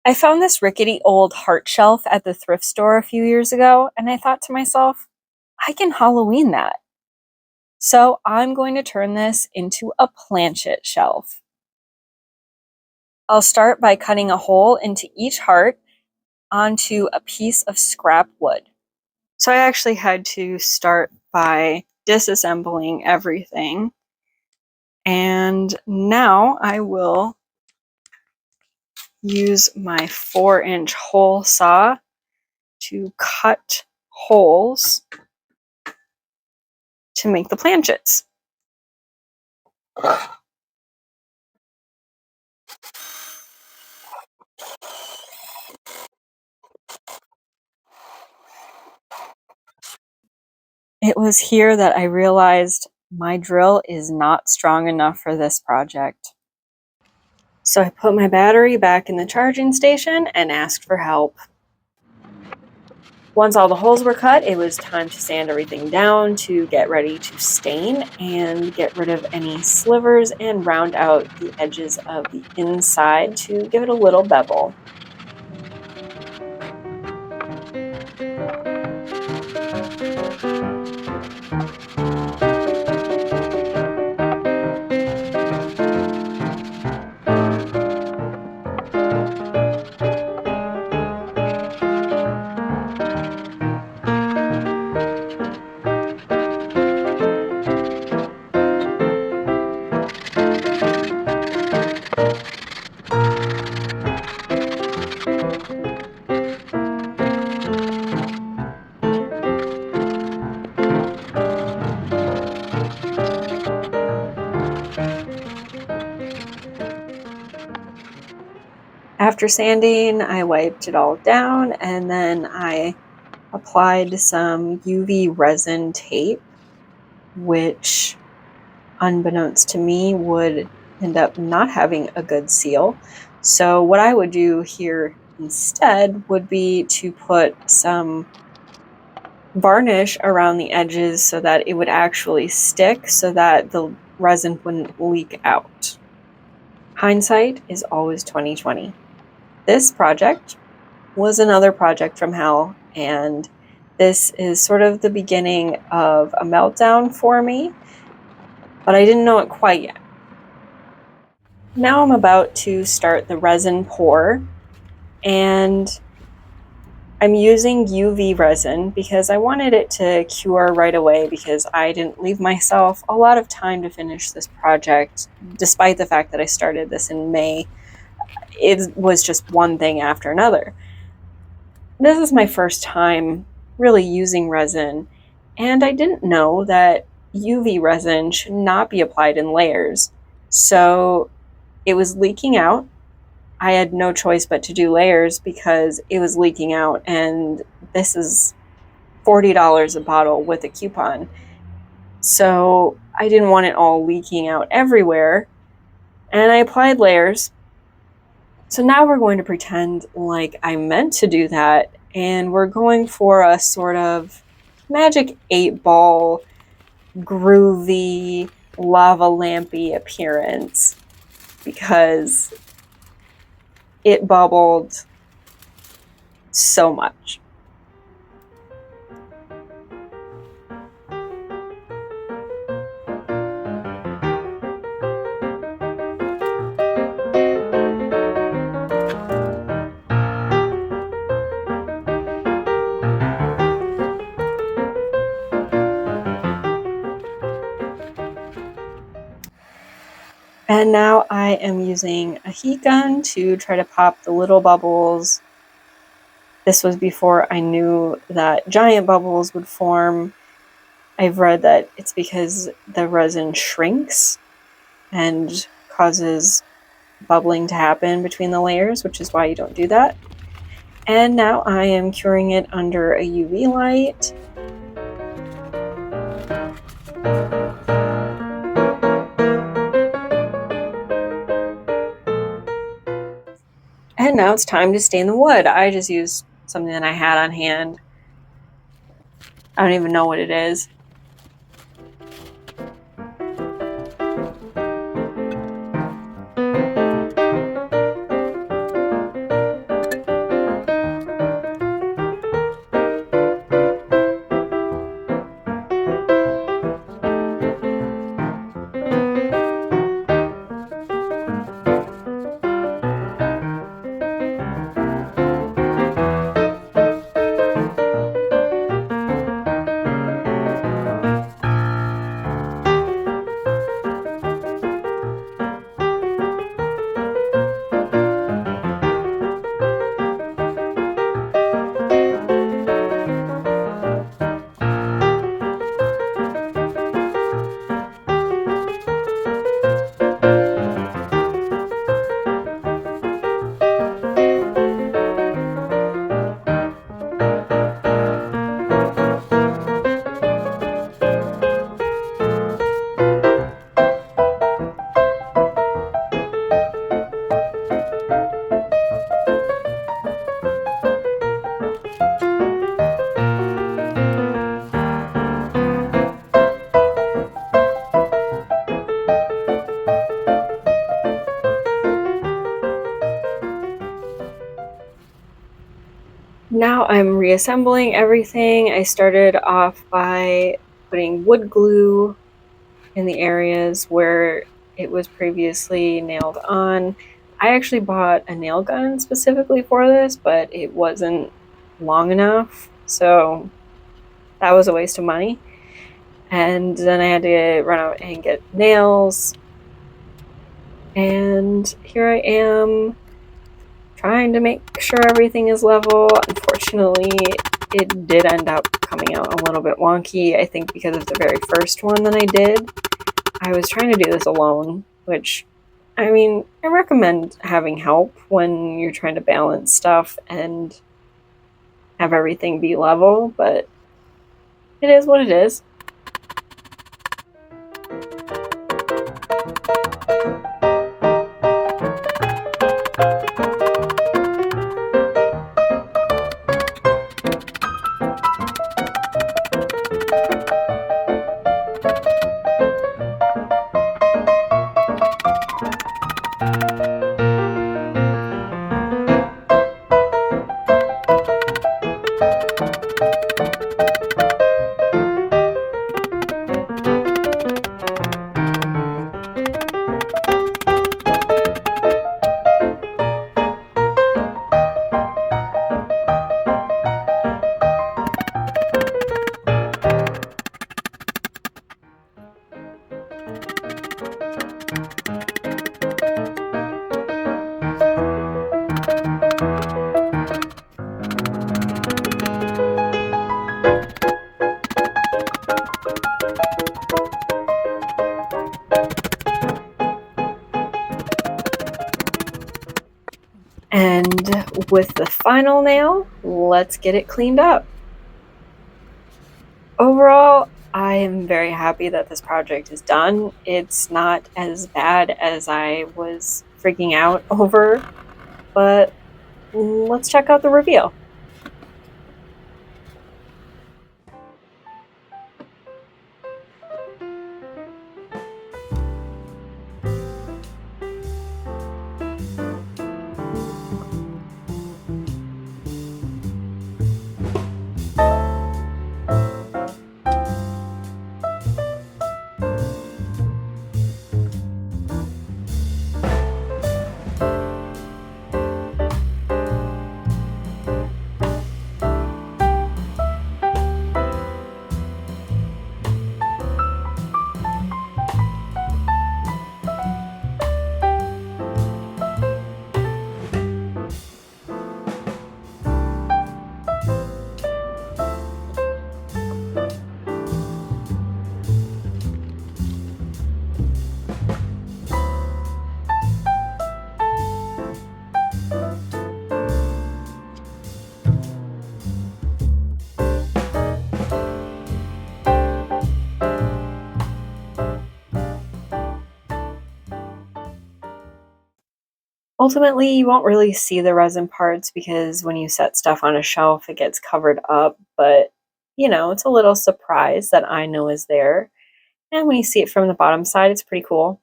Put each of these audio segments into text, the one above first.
I found this rickety old heart shelf at the thrift store a few years ago, and I thought to myself, I can Halloween that. So I'm going to turn this into a planchette shelf. I'll start by cutting a hole into each heart onto a piece of scrap wood. So I actually had to start by disassembling everything. And now I will use my 4-inch hole saw to cut holes to make the planchettes. It was here that I realized my drill is not strong enough for this project. So I put my battery back in the charging station and asked for help. Once all the holes were cut, it was time to sand everything down to get ready to stain and get rid of any slivers and round out the edges of the inside to give it a little bevel. After sanding, I wiped it all down and then I applied some UV resin tape, which, unbeknownst to me, would end up not having a good seal. So what I would do here instead would be to put some varnish around the edges so that it would actually stick so that the resin wouldn't leak out. Hindsight is always 20/20. This project was another project from hell, and this is sort of the beginning of a meltdown for me, but I didn't know it quite yet. Now I'm about to start the resin pour, and I'm using UV resin because I wanted it to cure right away because I didn't leave myself a lot of time to finish this project, despite the fact that I started this in May. It was just one thing after another. This is my first time really using resin, and I didn't know that UV resin should not be applied in layers. So it was leaking out. I had no choice but to do layers because it was leaking out, and this is $40 a bottle with a coupon. So I didn't want it all leaking out everywhere, and I applied layers. So now we're going to pretend like I meant to do that, and we're going for a sort of magic 8-ball, groovy, lava lampy appearance because it bubbled so much. And now I am using a heat gun to try to pop the little bubbles. This was before I knew that giant bubbles would form. I've read that it's because the resin shrinks and causes bubbling to happen between the layers, which is why you don't do that. And now I am curing it under a UV light. And now it's time to stain the wood. I just used something that I had on hand. I don't even know what it is. Now I'm reassembling everything. I started off by putting wood glue in the areas where it was previously nailed on. I actually bought a nail gun specifically for this, but it wasn't long enough, so that was a waste of money. And then I had to run out and get nails. And here I am trying to make sure everything is level. Unfortunately, it did end up coming out a little bit wonky, I think because of the very first one that I did. I was trying to do this alone, which, I mean, I recommend having help when you're trying to balance stuff and have everything be level, but it is what it is. And with the final nail, let's get it cleaned up. Overall, I am very happy that this project is done. It's not as bad as I was freaking out over, but let's check out the reveal. Ultimately, you won't really see the resin parts because when you set stuff on a shelf, it gets covered up, but it's a little surprise that I know is there. And when you see it from the bottom side, it's pretty cool.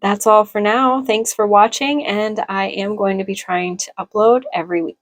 That's all for now. Thanks for watching, and I am going to be trying to upload every week.